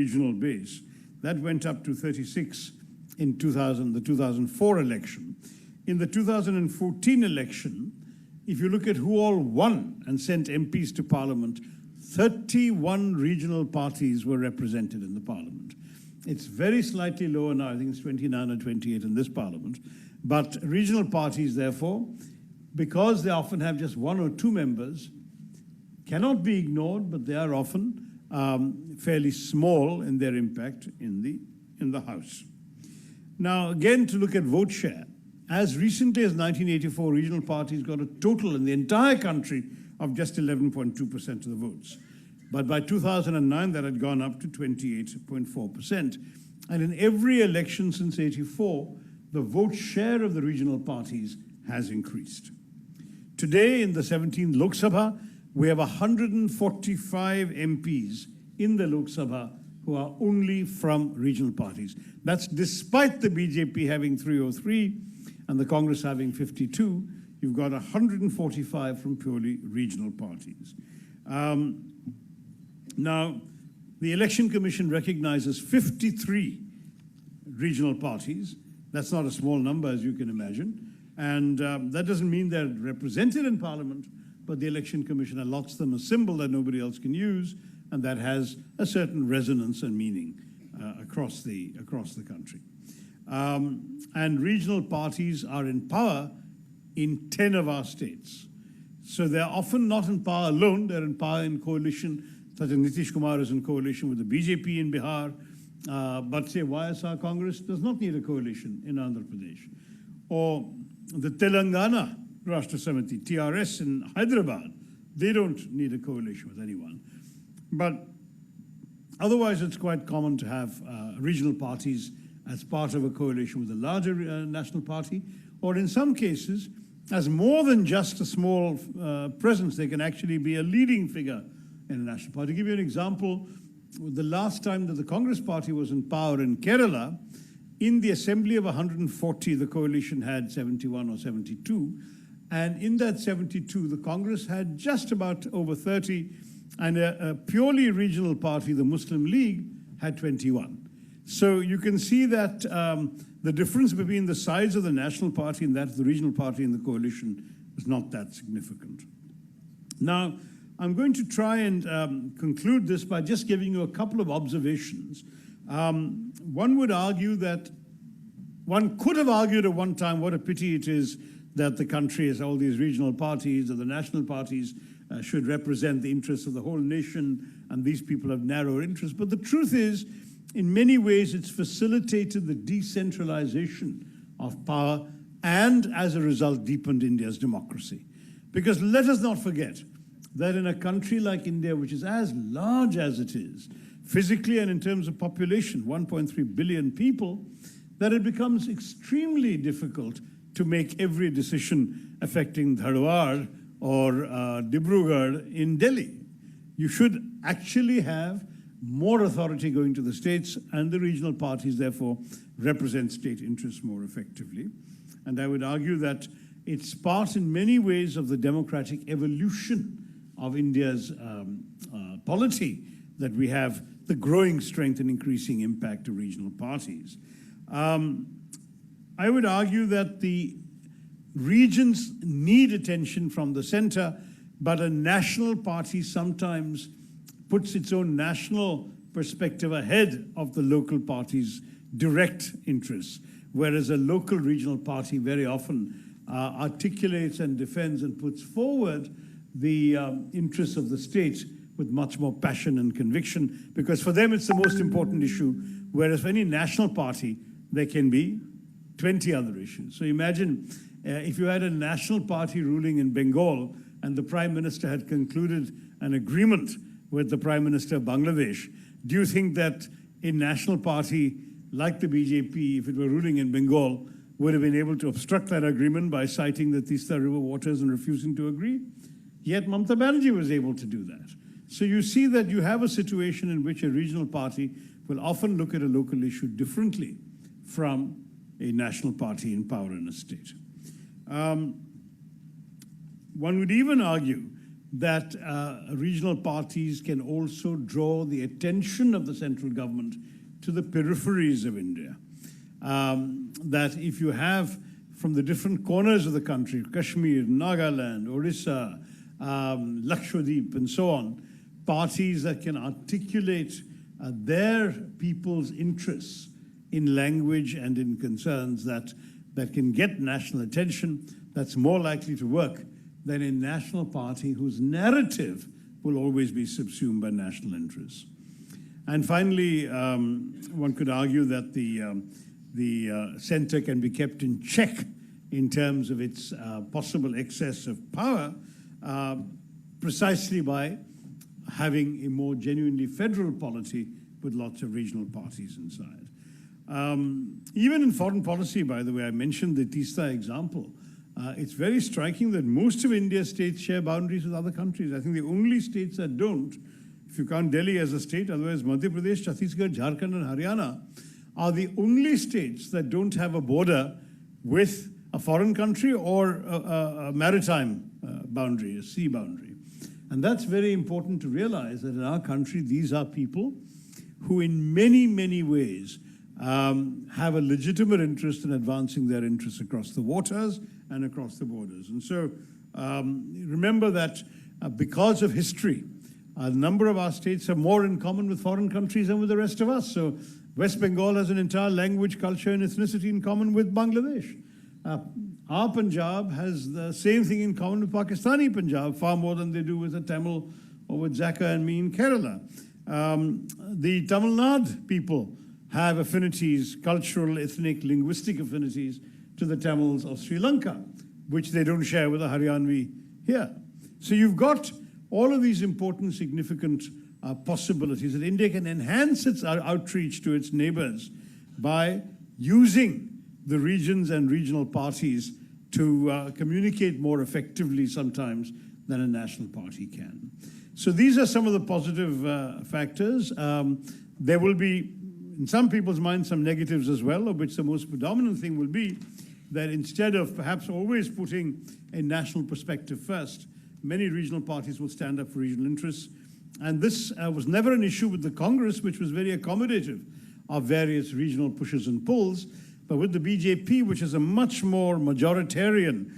regional base. That went up to 36 in the 2004 election. In the 2014 election, if you look at who all won and sent MPs to Parliament, 31 regional parties were represented in the Parliament. It's very slightly lower now, I think it's 29 or 28 in this Parliament. But regional parties, therefore, because they often have just one or two members, cannot be ignored, but they are often fairly small in their impact in the House. Now, again, to look at vote share, as recently as 1984, regional parties got a total in the entire country of just 11.2% of the votes. But by 2009, that had gone up to 28.4%. And in every election since '84, the vote share of the regional parties has increased. Today, in the 17th Lok Sabha, we have 145 MPs in the Lok Sabha who are only from regional parties. That's despite the BJP having 303 and the Congress having 52. You've got 145 from purely regional parties. Now, the Election Commission recognizes 53 regional parties. That's not a small number, as you can imagine. And that doesn't mean they're represented in Parliament, but the Election Commission allots them a symbol that nobody else can use, and that has a certain resonance and meaning across the country. And regional parties are in power in 10 of our states. So they're often not in power alone, they're in power in coalition, such as Nitish Kumar is in coalition with the BJP in Bihar, but say YSR Congress does not need a coalition in Andhra Pradesh. Or the Telangana Rashtra Samiti, TRS in Hyderabad, they don't need a coalition with anyone. But otherwise, it's quite common to have regional parties as part of a coalition with a larger national party, or in some cases, as more than just a small presence, they can actually be a leading figure in a national party. To give you an example, the last time that the Congress party was in power in Kerala, in the assembly of 140, the coalition had 71 or 72. And in that 72, the Congress had just about over 30, and a purely regional party, the Muslim League, had 21. So you can see that the difference between the size of the national party and that of the regional party in the coalition is not that significant. Now, I'm going to try and conclude this by just giving you a couple of observations. One would argue that one could have argued at one time what a pity it is that the country has all these regional parties, or the national parties should represent the interests of the whole nation, and these people have narrower interests. But the truth is, in many ways, it's facilitated the decentralization of power and, as a result, deepened India's democracy. Because let us not forget that in a country like India, which is as large as it is, physically and in terms of population, 1.3 billion people, that it becomes extremely difficult to make every decision affecting Dharwad or Dibrugarh in Delhi. You should actually have more authority going to the states, and the regional parties, therefore, represent state interests more effectively. And I would argue that it's part in many ways of the democratic evolution of India's polity that we have the growing strength and increasing impact of regional parties. I would argue that the regions need attention from the center, but a national party sometimes puts its own national perspective ahead of the local party's direct interests, whereas a local regional party very often articulates and defends and puts forward the interests of the state with much more passion and conviction, because for them it's the most important issue, whereas for any national party, there can be 20 other issues. So imagine if you had a national party ruling in Bengal and the Prime Minister had concluded an agreement with the Prime Minister of Bangladesh, do you think that a national party like the BJP, if it were ruling in Bengal, would have been able to obstruct that agreement by citing the Tista River waters and refusing to agree? Yet Mamata Banerjee was able to do that. So you see that you have a situation in which a regional party will often look at a local issue differently from a national party in power in a state. One would even argue that regional parties can also draw the attention of the central government to the peripheries of India. That if you have from the different corners of the country, Kashmir, Nagaland, Orissa, Lakshadweep, and so on, parties that can articulate their people's interests in language and in concerns that can get national attention, that's more likely to work than a national party whose narrative will always be subsumed by national interests. And finally, one could argue that the center can be kept in check in terms of its possible excess of power precisely by having a more genuinely federal polity with lots of regional parties inside. Even in foreign policy, by the way, I mentioned the Tista example. It's very striking that most of India's states share boundaries with other countries. I think the only states that don't, if you count Delhi as a state, otherwise Madhya Pradesh, Chhattisgarh, Jharkhand, and Haryana are the only states that don't have a border with a foreign country or a maritime boundary, a sea boundary. And that's very important to realize that in our country, these are people who in many, many ways have a legitimate interest in advancing their interests across the waters and across the borders. And so remember that because of history, a number of our states have more in common with foreign countries than with the rest of us. So West Bengal has an entire language, culture, and ethnicity in common with Bangladesh. Our Punjab has the same thing in common with Pakistani Punjab, far more than they do with the Tamil or with Zakka and me in Kerala. The Tamil Nadu people have affinities, cultural, ethnic, linguistic affinities to the Tamils of Sri Lanka, which they don't share with the Haryanvi here. So you've got all of these important, significant possibilities that India can enhance its outreach to its neighbors by using the regions and regional parties to communicate more effectively sometimes than a national party can. So these are some of the positive factors. There will be, in some people's minds, some negatives as well, of which the most predominant thing will be that instead of perhaps always putting a national perspective first, many regional parties will stand up for regional interests. And this was never an issue with the Congress, which was very accommodative of various regional pushes and pulls. But with the BJP, which is a much more majoritarian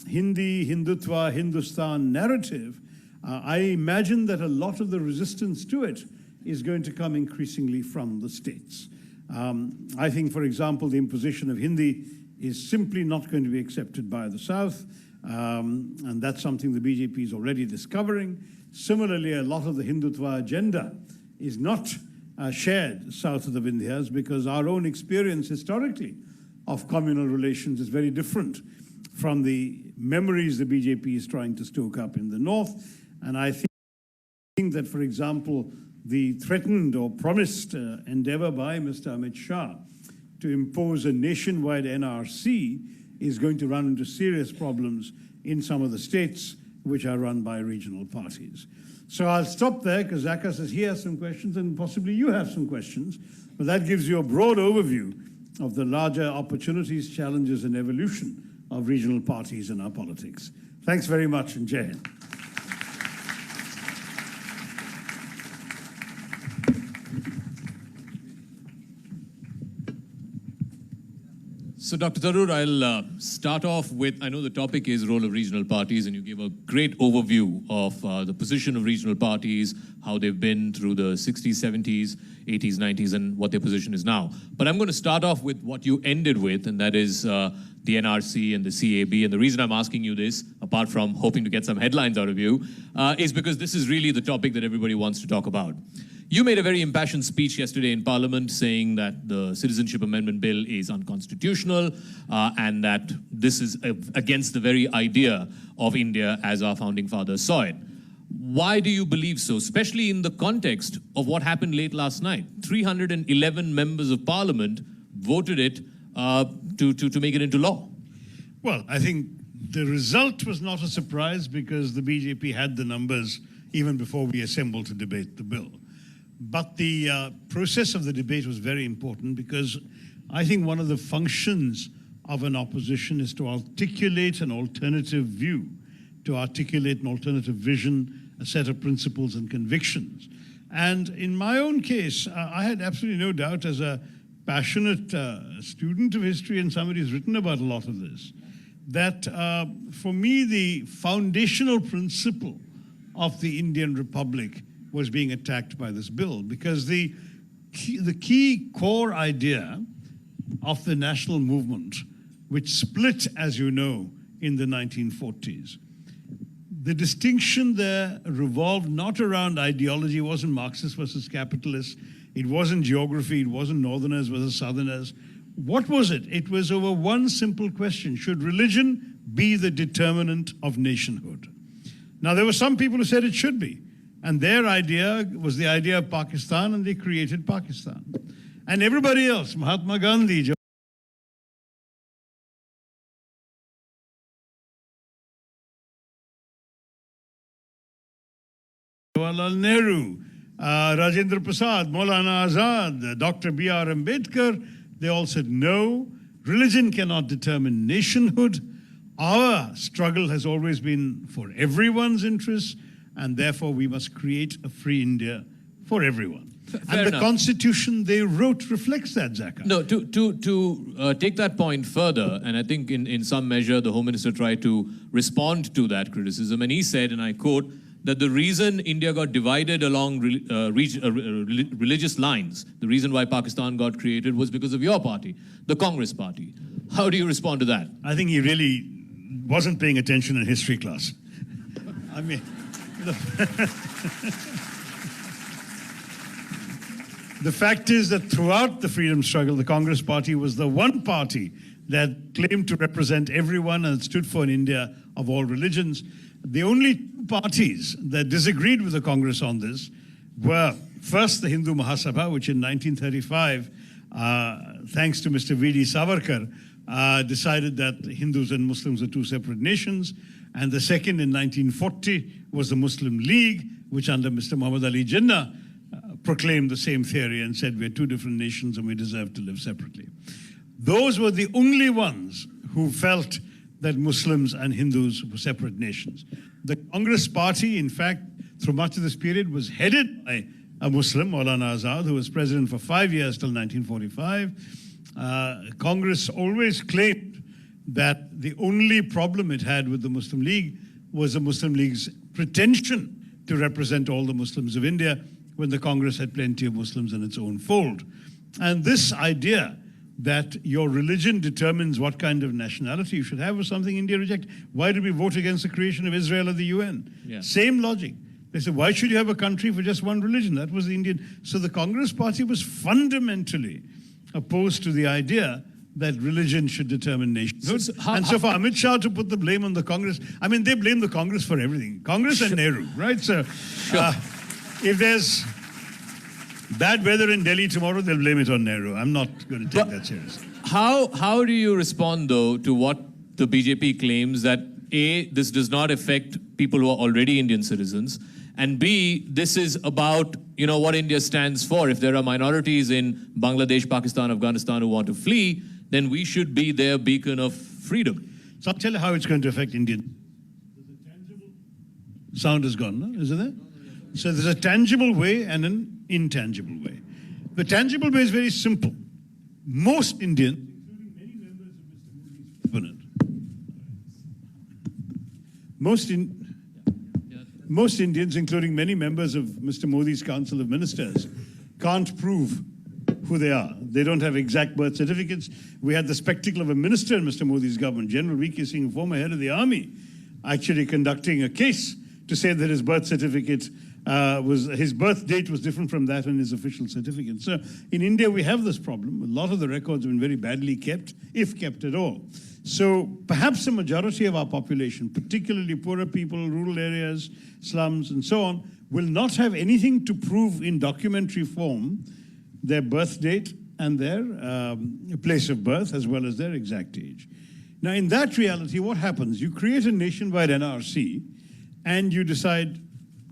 Hindi, Hindutva, Hindustan narrative, I imagine that a lot of the resistance to it is going to come increasingly from the states. I think, for example, the imposition of Hindi is simply not going to be accepted by the South, and that's something the BJP is already discovering. Similarly, a lot of the Hindutva agenda is not shared south of the Vindhyas because our own experience historically of communal relations is very different from the memories the BJP is trying to stoke up in the north. And I think that, for example, the threatened or promised endeavor by Mr. Amit Shah to impose a nationwide NRC is going to run into serious problems in some of the states which are run by regional parties. So I'll stop there because Zakka says he has some questions and possibly you have some questions, but that gives you a broad overview of the larger opportunities, challenges, and evolution of regional parties in our politics. Thanks very much, and Jai Hind. So, Dr. Tharoor, I'll start off with, I know the topic is role of regional parties, and you gave a great overview of the position of regional parties, how they've been through the 60s, 70s, 80s, 90s, and what their position is now. But I'm going to start off with what you ended with, and that is the NRC and the CAB. And the reason I'm asking you this, apart from hoping to get some headlines out of you, is because this is really the topic that everybody wants to talk about. You made a very impassioned speech yesterday in Parliament saying that the Citizenship Amendment Bill is unconstitutional and that this is against the very idea of India as our founding fathers saw it. Why do you believe so, especially in the context of what happened late last night? 311 members of Parliament voted it to make it into law. Well, I think the result was not a surprise because the BJP had the numbers even before we assembled to debate the bill. But the process of the debate was very important because I think one of the functions of an opposition is to articulate an alternative view to articulate an alternative vision, a set of principles and convictions. And in my own case, I had absolutely no doubt, as a passionate student of history and somebody who's written about a lot of this, that for me the foundational principle of the Indian Republic was being attacked by this bill, because the key core idea of the national movement, which split, as you know, in the 1940s, the distinction there revolved not around ideology. It wasn't Marxist versus capitalist. It wasn't geography. It wasn't Northerners versus Southerners. What was it? It was over one simple question: should religion be the determinant of nationhood? Now, there were some people who said it should be, and their idea was the idea of Pakistan, and they created Pakistan. And everybody else, Mahatma Gandhi, Jawaharlal Nehru, Rajendra Prasad, Maulana Azad, Dr. B.R. Ambedkar, they all said no, religion cannot determine nationhood. Our struggle has always been for everyone's interests, and therefore we must create a free India for everyone. Fair and the enough. Constitution they wrote reflects that, Zaka. No, to take that point further, and I think in some measure the Home Minister tried to respond to that criticism, and he said, and I quote, that the reason India got divided along religious lines, the reason why Pakistan got created was because of your party, the Congress party. How do you respond to that? I think he really wasn't paying attention in history class. I mean, the fact is that throughout the freedom struggle, the Congress party was the one party that claimed to represent everyone and stood for an India of all religions. The only two parties that disagreed with the Congress on this were first the Hindu Mahasabha, which in 1935, thanks to Mr. V.D. Savarkar, decided that Hindus and Muslims are two separate nations. And the second in 1940 was the Muslim League, which under Mr. Muhammad Ali Jinnah proclaimed the same theory and said we're two different nations and we deserve to live separately. Those were the only ones who felt that Muslims and Hindus were separate nations. The Congress party, in fact, through much of this period, was headed by a Muslim, Maulana Azad, who was president for 5 years till 1945. Congress always claimed that the only problem it had with the Muslim League was the Muslim League's pretension to represent all the Muslims of India, when the Congress had plenty of Muslims in its own fold. And this idea that your religion determines what kind of nationality you should have was something India rejected. Why did we vote against the creation of Israel at the UN? Yeah. Same logic. They said, why should you have a country for just one religion? That was the Indian. So the Congress party was fundamentally opposed to the idea that religion should determine nationhood. So for Amit Shah to put the blame on the Congress, I mean, they blame the Congress for everything. Congress and Nehru, right? So if there's bad weather in Delhi tomorrow, they'll blame it on Nehru. I'm not going to take that seriously. How do you respond, though, to what the BJP claims that, A, this does not affect people who are already Indian citizens, and B, this is about, you know, what India stands for. If there are minorities in Bangladesh, Pakistan, Afghanistan who want to flee, then we should be their beacon of freedom. So I'll tell you how it's going to affect Indian. There's a tangible sound is gone, no? Is it there? So there's a tangible way and an intangible way. The tangible way is very simple. Most Indians, including many members of Mr. Modi's cabinet, most Indians, including many members of Mr. Modi's Council of Ministers, can't prove who they are. They don't have exact birth certificates. We had the spectacle of a minister in Mr. Modi's government, General V.K. Singh, former head of the army, actually conducting a case to say that his birth certificate his birth date was different from that in his official certificate. So in India, we have this problem. A lot of the records have been very badly kept, if kept at all. So perhaps the majority of our population, particularly poorer people, rural areas, slums, and so on, will not have anything to prove in documentary form their birth date and their place of birth, as well as their exact age. Now, in that reality, what happens? You create a nationwide NRC, and you decide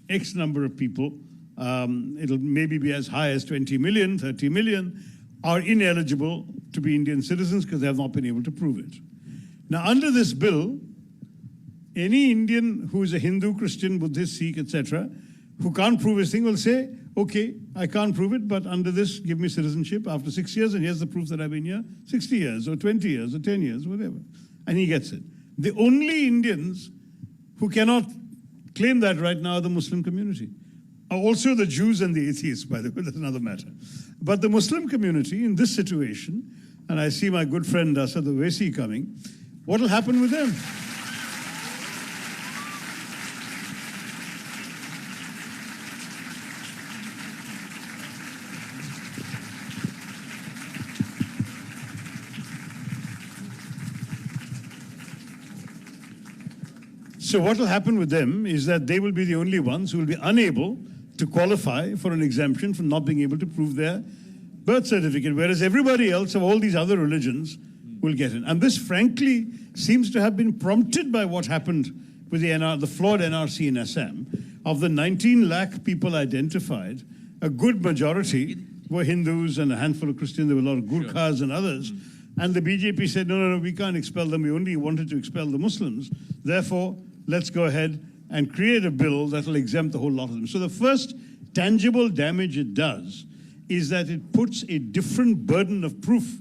X number of people, it'll maybe be as high as 20 million, 30 million, are ineligible to be Indian citizens because they have not been able to prove it. Now, under this bill, any Indian who is a Hindu, Christian, Buddhist, Sikh, etc., who can't prove his thing will say, okay, I can't prove it, but under this, give me citizenship after 6 years, and here's the proof that I've been here 60 years, or 20 years, or 10 years, whatever. And he gets it. The only Indians who cannot claim that right now are the Muslim community. Also the Jews and the atheists, by the way, that's another matter. But the Muslim community in this situation, and I see my good friend Asad Owaisi coming, what will happen with them? So what will happen with them is that they will be the only ones who will be unable to qualify for an exemption for not being able to prove their birth certificate, whereas everybody else of all these other religions will get it. And this, frankly, seems to have been prompted by what happened with the flawed NRC in Assam. Of the 19 lakh people identified, a good majority were Hindus and a handful of Christians. There were a lot of Gurkhas and others. And the BJP said, no, we can't expel them. We only wanted to expel the Muslims. Therefore, let's go ahead and create a bill that will exempt the whole lot of them. So the first tangible damage it does is that it puts a different burden of proof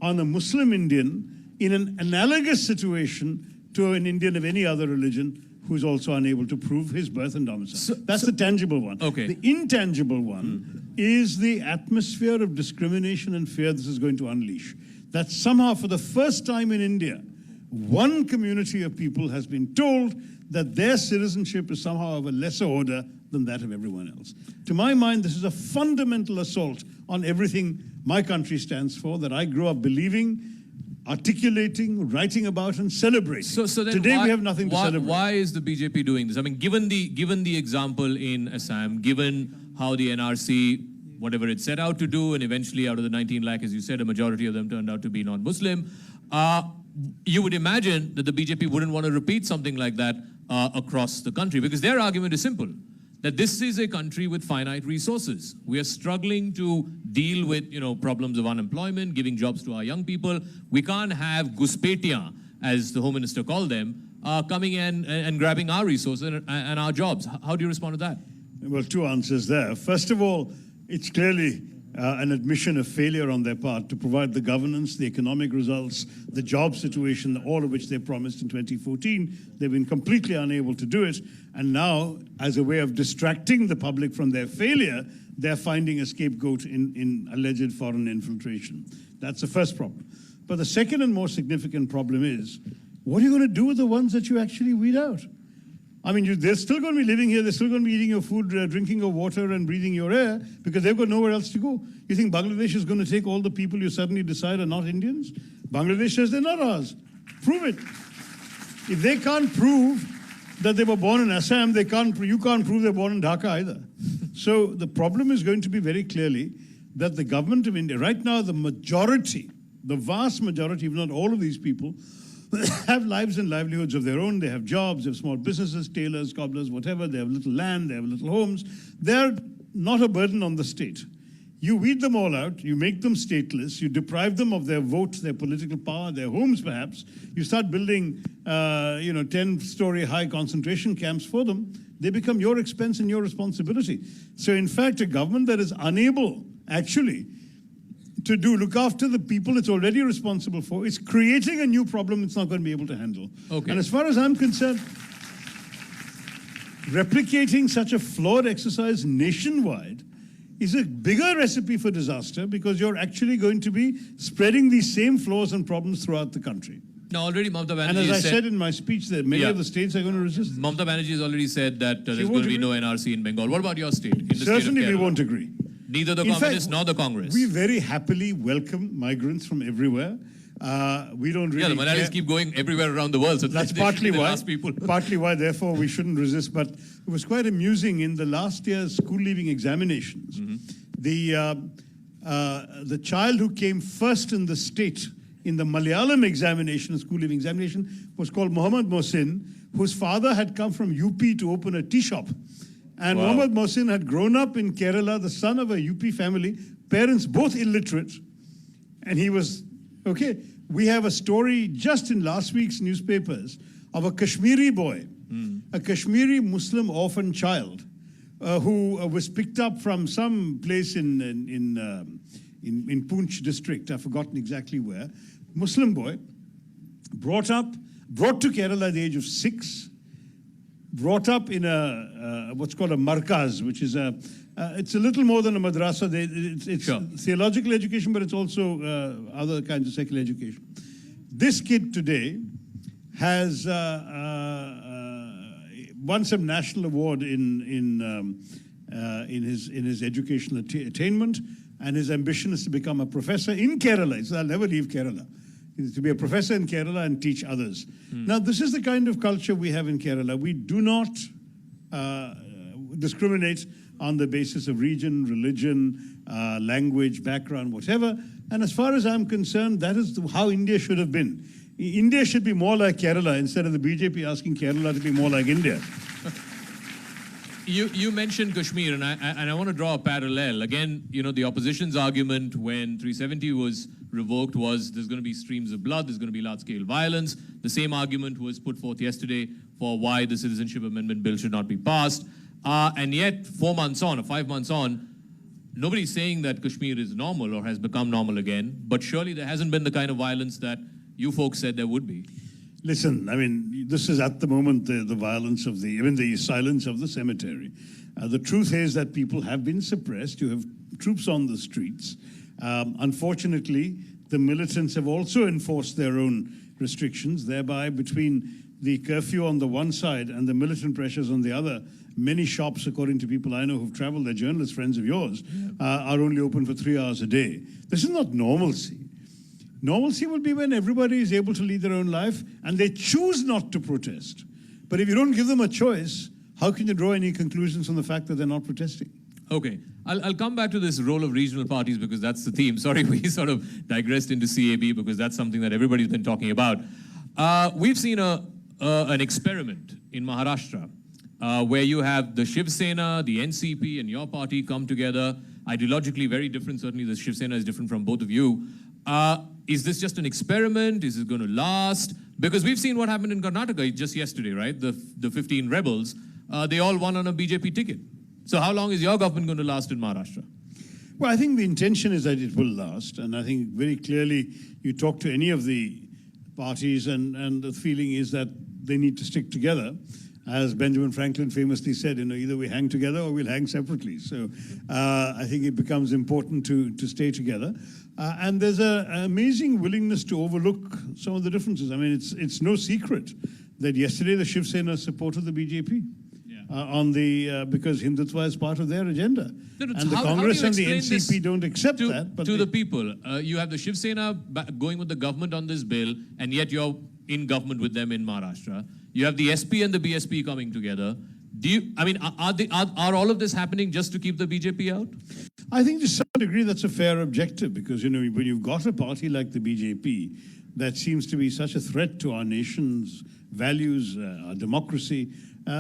on a Muslim Indian in an analogous situation to an Indian of any other religion who's also unable to prove his birth and domicile. That's the tangible one. Okay. The intangible one is the atmosphere of discrimination and fear this is going to unleash. That somehow, for the first time in India, one community of people has been told that their citizenship is somehow of a lesser order than that of everyone else. To my mind, this is a fundamental assault on everything my country stands for, that I grew up believing, articulating, writing about, and celebrating. So then today why, we have nothing to celebrate. Why is the BJP doing this? I mean, given the example in Assam, given how the NRC, whatever it set out to do, and eventually out of the 19 lakh, as you said, a majority of them turned out to be non-Muslim, you would imagine that the BJP wouldn't want to repeat something like that across the country, because their argument is simple, that this is a country with finite resources. We are struggling to deal with problems of unemployment, giving jobs to our young people. We can't have Guspetiyan, as the Home Minister called them, coming in and grabbing our resources and our jobs. How do you respond to that? Well, two answers there. First of all, it's clearly an admission of failure on their part to provide the governance, the economic results, the job situation, all of which they promised in 2014. They've been completely unable to do it. And now, as a way of distracting the public from their failure, they're finding a scapegoat in alleged foreign infiltration. That's the first problem. But the second and more significant problem is, what are you going to do with the ones that you actually weed out? I mean, they're still going to be living here, they're still going to be eating your food, drinking your water, and breathing your air, because they've got nowhere else to go. You think Bangladesh is going to take all the people you suddenly decide are not Indians? Bangladesh says they're not ours. Prove it. If they can't prove that they were born in Assam, you can't prove they're born in Dhaka either. So the problem is going to be very clearly that the government of India, right now the majority, the vast majority, if not all of these people, have lives and livelihoods of their own. They have jobs, they have small businesses, tailors, cobblers, whatever. They have little land, they have little homes. They're not a burden on the state. You weed them all out, you make them stateless, you deprive them of their votes, their political power, their homes perhaps. You start building 10-story high concentration camps for them. They become your expense and your responsibility. So in fact, a government that is unable actually to look after the people it's already responsible for, it's creating a new problem it's not going to be able to handle. Okay. And as far as I'm concerned, replicating such a flawed exercise nationwide is a bigger recipe for disaster, because you're actually going to be spreading these same flaws and problems throughout the country. Now, already Mamata Banerjee And as I said in my speech, that many of the states are going to resist. Mamata Banerjee has already said that there's going to be no NRC in Bengal. What about your state? In the Certainly state of we won't agree. Neither the communists nor the Congress. We very happily welcome migrants from everywhere. We don't really the Malayalis keep going everywhere around the world. So that's partly why. People. Partly why, therefore, we shouldn't resist. But it was quite amusing in the last year's school leaving examinations. The child who came first in the state in the Malayalam examination, school leaving examination, was called Muhammad Mohsin, whose father had come from UP to open a tea shop. And Muhammad Mohsin had grown up in Kerala, the son of a UP family, parents both illiterate. And he was, we have a story just in last week's newspapers of a Kashmiri boy, a Kashmiri Muslim orphan child, who was picked up from some place in Poonch district. I've forgotten exactly where. Muslim boy, brought to Kerala at the age of 6, brought up in a what's called a markaz, which is it's a little more than a madrasa. It's Sure. theological education, but it's also other kinds of secular education. This kid today has won some national award in his educational attainment, and his ambition is to become a professor in Kerala. So I'll never leave Kerala. Is to be a professor in Kerala and teach others. Now, this is the kind of culture we have in Kerala. We do not discriminate on the basis of region, religion, language, background, whatever. And as far as I'm concerned, that is how India should have been. India should be more like Kerala instead of the BJP asking Kerala to be more like India. You mentioned Kashmir, and I want to draw a parallel. Again, you know, the opposition's argument when 370 was revoked was there's going to be streams of blood, there's going to be large-scale violence. The same argument was put forth yesterday for why the Citizenship Amendment Bill should not be passed. And yet, 4 months on, or 5 months on, nobody's saying that Kashmir is normal or has become normal again, but surely there hasn't been the kind of violence that you folks said there would be. Listen, I mean, this is at the moment the violence of even the silence of the cemetery. The truth is that people have been suppressed. You have troops on the streets. Unfortunately, the militants have also enforced their own restrictions, thereby between the curfew on the one side and the militant pressures on the other, many shops, according to people I know who've traveled, they're journalist friends of yours, are only open for 3 hours a day. This is not normalcy. Normalcy will be when everybody is able to lead their own life and they choose not to protest. But if you don't give them a choice, how can you draw any conclusions from the fact that they're not protesting? Okay, I'll come back to this role of regional parties because that's the theme. Sorry, we sort of digressed into CAB because that's something that everybody's been talking about. We've seen an experiment in Maharashtra where you have the Shiv Sena, the NCP, and your party come together, ideologically very different. Certainly the Shiv Sena is different from both of you. Is this just an experiment? Is it going to last? Because we've seen what happened in Karnataka just yesterday, right? The 15 rebels, they all won on a BJP ticket. So how long is your government going to last in Maharashtra? Well, I think the intention is that it will last. And I think very clearly you talk to any of the parties and the feeling is that they need to stick together. As Benjamin Franklin famously said, you know, either we hang together or we'll hang separately. So I think it becomes important to stay together. And there's an amazing willingness to overlook some of the differences. I mean, it's no secret that yesterday the Shiv Sena supported the BJP. Because Hindutva is part of their agenda. And the Congress and the NCP don't accept that. But the people, you have the Shiv Sena going with the government on this bill, and yet you're in government with them in Maharashtra. You have the SP and the BSP coming together. Are all of this happening just to keep the BJP out? I think to some degree that's a fair objective because, you know, when you've got a party like the BJP that seems to be such a threat to our nation's values, our democracy,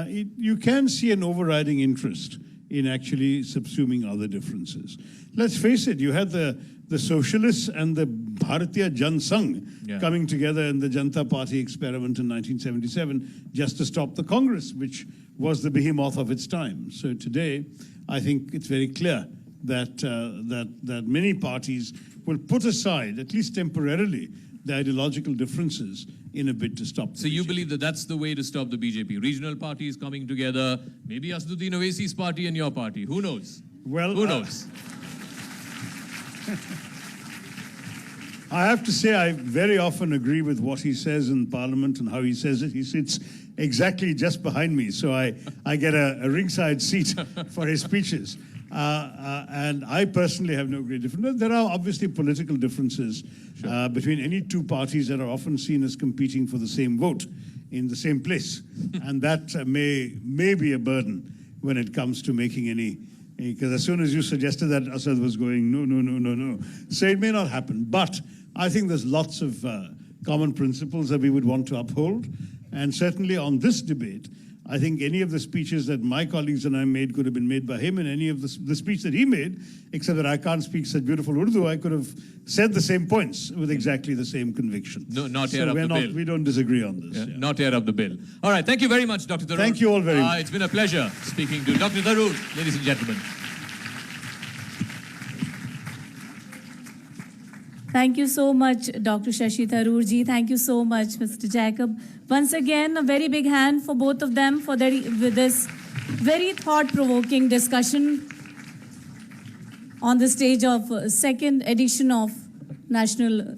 you can see an overriding interest in actually subsuming other differences. Let's face it, you had the socialists and the Bharatiya Jan Sangh coming together in the Janata Party experiment in 1977 just to stop the Congress, which was the behemoth of its time. So today, I think it's very clear that many parties will put aside, at least temporarily, the ideological differences in a bid to stop the So you BJP. believe that that's the way to stop the BJP? Regional parties coming together, maybe Asduddin Owaisi's party and your party. Who knows? Well, who knows? I have to say I very often agree with what he says in Parliament and how he says it. He sits exactly just behind me, so I get a ringside seat for his speeches. And I personally have no great difference. There are obviously political differences between any two parties that are often seen as competing for the same vote in the same place. And that may be a burden when it comes to making any, because as soon as you suggested that, Asad was going, no. So it may not happen. But I think there's lots of common principles that we would want to uphold. And certainly on this debate, I think any of the speeches that my colleagues and I made could have been made by him, and any of the speech that he made, except that I can't speak such beautiful Urdu, I could have said the same points with exactly the same conviction. No, not So tear up we're the not, bill. we don't disagree on this. Yeah, yeah. not tear up the bill. All right, thank you very much, Dr. Tharoor. Thank you all very much. It's been a pleasure speaking to Dr. Tharoor, ladies and gentlemen. Thank you so much, Dr. Shashi Tharoor ji. Thank you so much, Mr. Jacob. Once again, a very big hand for both of them for with this very thought-provoking discussion on the stage of second edition of National